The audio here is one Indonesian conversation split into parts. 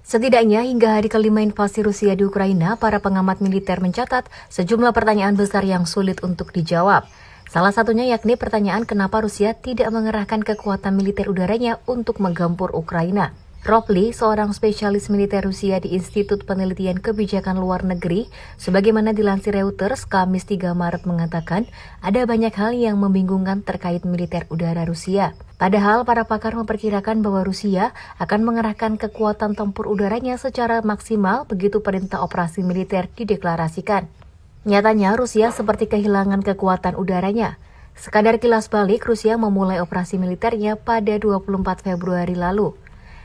Setidaknya hingga hari kelima invasi Rusia di Ukraina, para pengamat militer mencatat sejumlah pertanyaan besar yang sulit untuk dijawab. Salah satunya yakni pertanyaan kenapa Rusia tidak mengerahkan kekuatan militer udaranya untuk menggempur Ukraina. Rob Lee, seorang spesialis militer Rusia di Institut Penelitian Kebijakan Luar Negeri, sebagaimana dilansir Reuters, Kamis 3 Maret mengatakan ada banyak hal yang membingungkan terkait militer udara Rusia. Padahal para pakar memperkirakan bahwa Rusia akan mengerahkan kekuatan tempur udaranya secara maksimal begitu perintah operasi militer dideklarasikan. Nyatanya Rusia seperti kehilangan kekuatan udaranya. Sekadar kilas balik, Rusia memulai operasi militernya pada 24 Februari lalu.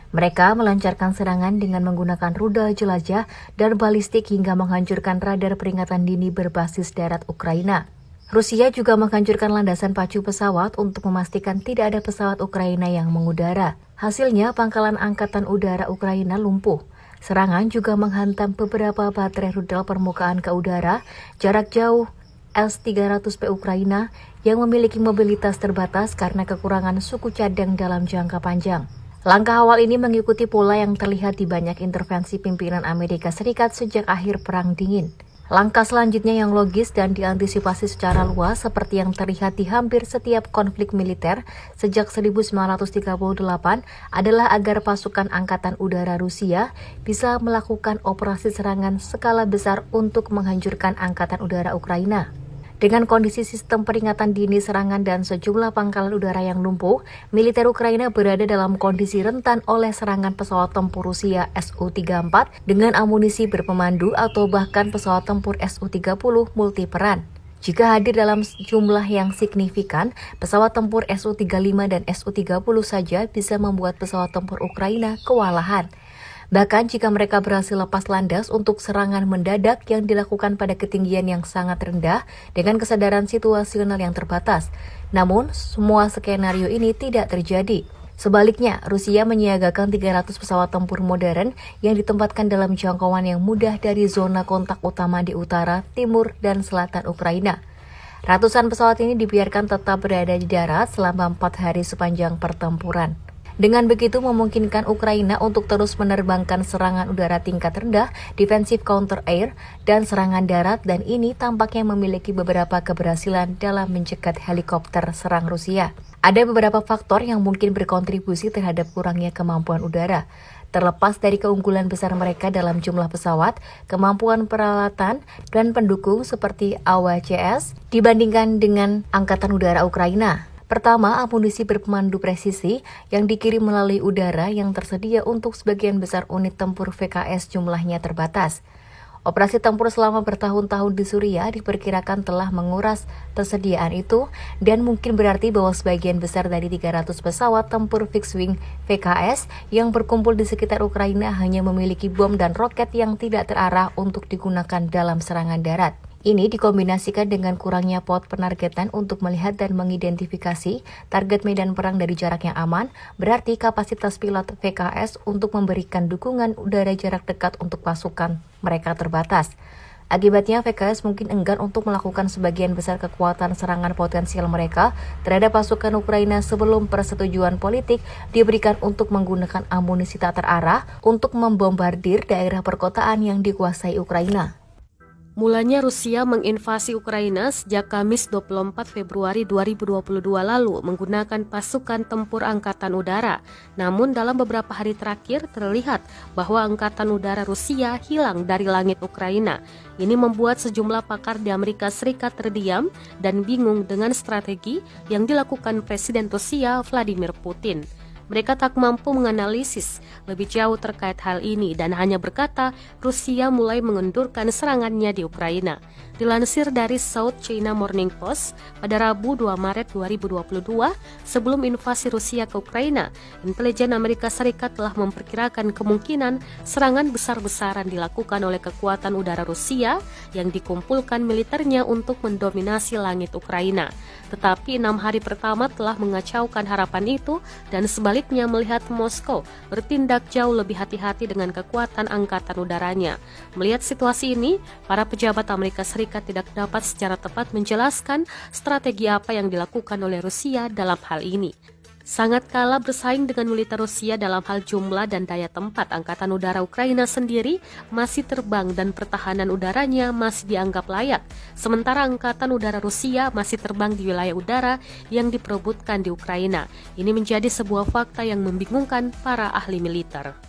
Mereka melancarkan serangan dengan menggunakan rudal jelajah dan balistik hingga menghancurkan radar peringatan dini berbasis darat Ukraina. Rusia juga menghancurkan landasan pacu pesawat untuk memastikan tidak ada pesawat Ukraina yang mengudara. Hasilnya, pangkalan angkatan udara Ukraina lumpuh. Serangan juga menghantam beberapa baterai rudal permukaan ke udara jarak jauh S-300P Ukraina yang memiliki mobilitas terbatas karena kekurangan suku cadang dalam jangka panjang. Langkah awal ini mengikuti pola yang terlihat di banyak intervensi pimpinan Amerika Serikat sejak akhir Perang Dingin. Langkah selanjutnya yang logis dan diantisipasi secara luas seperti yang terlihat di hampir setiap konflik militer sejak 1938 adalah agar pasukan Angkatan Udara Rusia bisa melakukan operasi serangan skala besar untuk menghancurkan Angkatan Udara Ukraina. Dengan kondisi sistem peringatan dini serangan dan sejumlah pangkalan udara yang lumpuh, militer Ukraina berada dalam kondisi rentan oleh serangan pesawat tempur Rusia Su-34 dengan amunisi berpemandu atau bahkan pesawat tempur Su-30 multiperan. Jika hadir dalam jumlah yang signifikan, pesawat tempur Su-35 dan Su-30 saja bisa membuat pesawat tempur Ukraina kewalahan. Bahkan jika mereka berhasil lepas landas untuk serangan mendadak yang dilakukan pada ketinggian yang sangat rendah dengan kesadaran situasional yang terbatas. Namun, semua skenario ini tidak terjadi. Sebaliknya, Rusia menyiagakan 300 pesawat tempur modern yang ditempatkan dalam jangkauan yang mudah dari zona kontak utama di utara, timur, dan selatan Ukraina. Ratusan pesawat ini dibiarkan tetap berada di darat selama 4 hari sepanjang pertempuran. Dengan begitu memungkinkan Ukraina untuk terus menerbangkan serangan udara tingkat rendah, defensive counter-air, dan serangan darat, dan ini tampaknya memiliki beberapa keberhasilan dalam mencegat helikopter serang Rusia. Ada beberapa faktor yang mungkin berkontribusi terhadap kurangnya kemampuan udara. Terlepas dari keunggulan besar mereka dalam jumlah pesawat, kemampuan peralatan, dan pendukung seperti AWACS dibandingkan dengan Angkatan Udara Ukraina. Pertama, amunisi berpemandu presisi yang dikirim melalui udara yang tersedia untuk sebagian besar unit tempur VKS jumlahnya terbatas. Operasi tempur selama bertahun-tahun di Suriah diperkirakan telah menguras tersediaan itu dan mungkin berarti bahwa sebagian besar dari 300 pesawat tempur fixed-wing VKS yang berkumpul di sekitar Ukraina hanya memiliki bom dan roket yang tidak terarah untuk digunakan dalam serangan darat. Ini dikombinasikan dengan kurangnya pot penargetan untuk melihat dan mengidentifikasi target medan perang dari jarak yang aman, berarti kapasitas pilot VKS untuk memberikan dukungan udara jarak dekat untuk pasukan mereka terbatas. Akibatnya, VKS mungkin enggan untuk melakukan sebagian besar kekuatan serangan potensial mereka terhadap pasukan Ukraina sebelum persetujuan politik diberikan untuk menggunakan amunisi tak terarah untuk membombardir daerah perkotaan yang dikuasai Ukraina. Mulanya Rusia menginvasi Ukraina sejak Kamis 24 Februari 2022 lalu menggunakan pasukan tempur Angkatan Udara. Namun dalam beberapa hari terakhir terlihat bahwa Angkatan Udara Rusia hilang dari langit Ukraina. Ini membuat sejumlah pakar di Amerika Serikat terdiam dan bingung dengan strategi yang dilakukan Presiden Rusia Vladimir Putin. Mereka tak mampu menganalisis lebih jauh terkait hal ini dan hanya berkata Rusia mulai mengendurkan serangannya di Ukraina. Dilansir dari South China Morning Post pada Rabu 2 Maret 2022, sebelum invasi Rusia ke Ukraina, intelijen Amerika Serikat telah memperkirakan kemungkinan serangan besar-besaran dilakukan oleh kekuatan udara Rusia yang dikumpulkan militernya untuk mendominasi langit Ukraina. Tetapi 6 hari pertama telah mengacaukan harapan itu dan sebaliknya melihat Moskow bertindak jauh lebih hati-hati dengan kekuatan angkatan udaranya. Melihat situasi ini, para pejabat Amerika Serikat tidak dapat secara tepat menjelaskan strategi apa yang dilakukan oleh Rusia dalam hal ini. sangat kalah bersaing dengan militer Rusia dalam hal jumlah dan daya tempat. Angkatan Udara Ukraina sendiri masih terbang dan pertahanan udaranya masih dianggap layak, sementara Angkatan Udara Rusia masih terbang di wilayah udara yang diperebutkan di Ukraina. Ini menjadi sebuah fakta yang membingungkan para ahli militer.